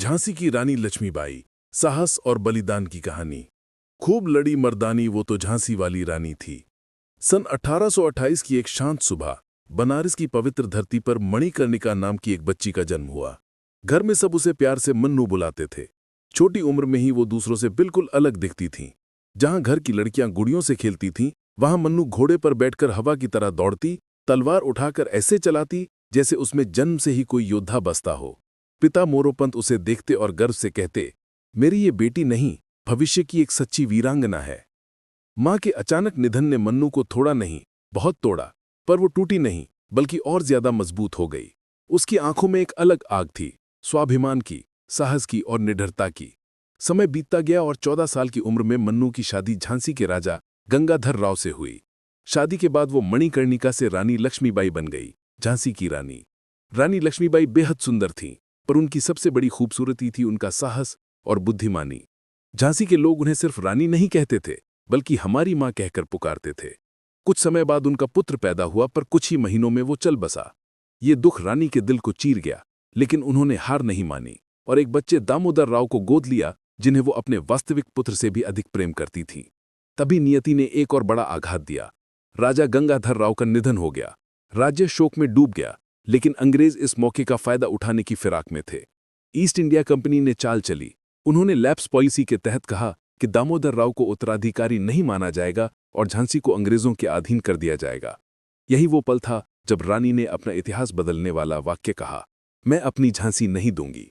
झांसी की रानी लक्ष्मीबाई, साहस और बलिदान की कहानी। खूब लड़ी मर्दानी वो तो झांसी वाली रानी थी। सन 1828 की एक शांत सुबह बनारस की पवित्र धरती पर मणिकर्णिका नाम की एक बच्ची का जन्म हुआ। घर में सब उसे प्यार से मन्नू बुलाते थे। छोटी उम्र में ही वो दूसरों से बिल्कुल अलग दिखती थीं। जहां घर की लड़कियां गुड़ियों से खेलती थीं, वहां मन्नू घोड़े पर बैठकर हवा की तरह दौड़ती, तलवार उठाकर ऐसे चलाती जैसे उसमें जन्म से ही कोई योद्धा बसता हो। पिता मोरोपंत उसे देखते और गर्व से कहते, मेरी ये बेटी नहीं, भविष्य की एक सच्ची वीरांगना है। मां के अचानक निधन ने मन्नू को थोड़ा नहीं, बहुत तोड़ा, पर वो टूटी नहीं, बल्कि और ज्यादा मजबूत हो गई। उसकी आंखों में एक अलग आग थी, स्वाभिमान की, साहस की और निडरता की। समय बीतता गया और 14 साल की उम्र में मन्नू की शादी झांसी के राजा गंगाधर राव से हुई। शादी के बाद वो मणिकर्णिका से रानी लक्ष्मीबाई बन गई, झांसी की रानी। रानी लक्ष्मीबाई बेहद सुंदर थीं, पर उनकी सबसे बड़ी खूबसूरती थी उनका साहस और बुद्धिमानी। झांसी के लोग उन्हें सिर्फ रानी नहीं कहते थे, बल्कि हमारी मां कहकर पुकारते थे। कुछ समय बाद उनका पुत्र पैदा हुआ, पर कुछ ही महीनों में वो चल बसा। ये दुख रानी के दिल को चीर गया, लेकिन उन्होंने हार नहीं मानी और एक बच्चे दामोदर राव को गोद लिया, जिन्हें वो अपने वास्तविक पुत्र से भी अधिक प्रेम करती थीं। तभी नियति ने एक और बड़ा आघात दिया। राजा गंगाधर राव का निधन हो गया। राज्य शोक में डूब गया, लेकिन अंग्रेज इस मौके का फायदा उठाने की फिराक में थे। ईस्ट इंडिया कंपनी ने चाल चली। उन्होंने लैप्स पॉलिसी के तहत कहा कि दामोदर राव को उत्तराधिकारी नहीं माना जाएगा और झांसी को अंग्रेजों के अधीन कर दिया जाएगा। यही वो पल था जब रानी ने अपना इतिहास बदलने वाला वाक्य कहा, मैं अपनी झांसी नहीं दूंगी।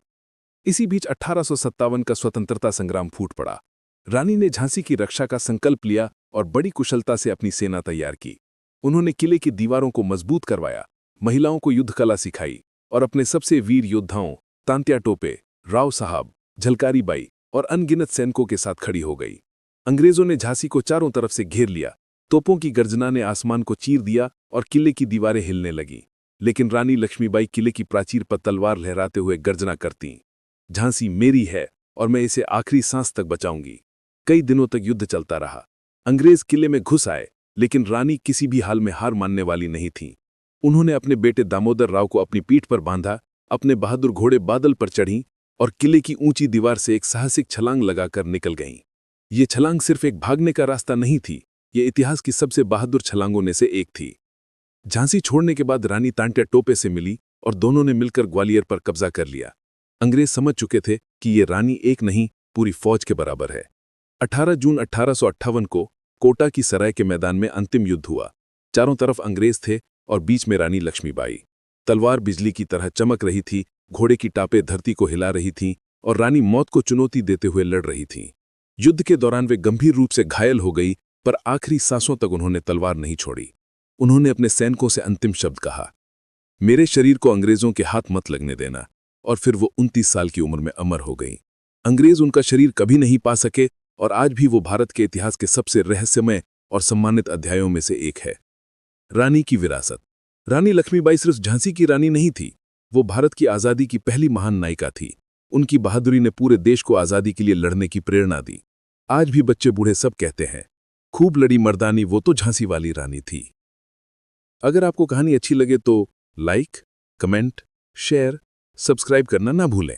इसी बीच 1857 का स्वतंत्रता संग्राम फूट पड़ा। रानी ने झांसी की रक्षा का संकल्प लिया और बड़ी कुशलता से अपनी सेना तैयार की। उन्होंने किले की दीवारों को मजबूत करवाया, महिलाओं को युद्ध कला सिखाई और अपने सबसे वीर योद्धाओं तांत्या टोपे, राव साहब, झलकारी बाई और अनगिनत सैनिकों के साथ खड़ी हो गई। अंग्रेजों ने झांसी को चारों तरफ से घेर लिया। तोपों की गर्जना ने आसमान को चीर दिया और किले की दीवारें हिलने लगीं। लेकिन रानी लक्ष्मीबाई किले की प्राचीर पर तलवार लहराते हुए गर्जना करतीं, झांसी मेरी है और मैं इसे आखिरी सांस तक बचाऊंगी। कई दिनों तक युद्ध चलता रहा। अंग्रेज किले में घुस आए, लेकिन रानी किसी भी हाल में हार मानने वाली नहीं थीं। उन्होंने अपने बेटे दामोदर राव को अपनी पीठ पर बांधा, अपने बहादुर घोड़े बादल पर चढ़ीं और किले की ऊंची दीवार से एक साहसिक छलांग लगाकर निकल गईं। ये छलांग सिर्फ एक भागने का रास्ता नहीं थी, ये इतिहास की सबसे बहादुर छलांगों में से एक थी। झांसी छोड़ने के बाद रानी तांत्या टोपे से मिली और दोनों ने मिलकर ग्वालियर पर कब्जा कर लिया। अंग्रेज समझ चुके थे कि ये रानी एक नहीं, पूरी फौज के बराबर है। 18 जून 1858 को कोटा की सराय के मैदान में अंतिम युद्ध हुआ। चारों तरफ अंग्रेज थे और बीच में रानी लक्ष्मीबाई। तलवार बिजली की तरह चमक रही थी, घोड़े की टापें धरती को हिला रही थीं और रानी मौत को चुनौती देते हुए लड़ रही थीं। युद्ध के दौरान वे गंभीर रूप से घायल हो गई, पर आखिरी सांसों तक उन्होंने तलवार नहीं छोड़ी। उन्होंने अपने सैनिकों से अंतिम शब्द कहा, मेरे शरीर को अंग्रेजों के हाथ मत लगने देना। और फिर वो 29 साल की उम्र में अमर हो गईं। अंग्रेज उनका शरीर कभी नहीं पा सके और आज भी वो भारत के इतिहास के सबसे रहस्यमय और सम्मानित अध्यायों में से एक है। रानी की विरासत। रानी लक्ष्मीबाई सिर्फ झांसी की रानी नहीं थी, वो भारत की आज़ादी की पहली महान नायिका थी। उनकी बहादुरी ने पूरे देश को आज़ादी के लिए लड़ने की प्रेरणा दी। आज भी बच्चे बूढ़े सब कहते हैं, खूब लड़ी मर्दानी वो तो झांसी वाली रानी थी। अगर आपको कहानी अच्छी लगे तो लाइक, कमेंट, शेयर, सब्सक्राइब करना ना भूलें।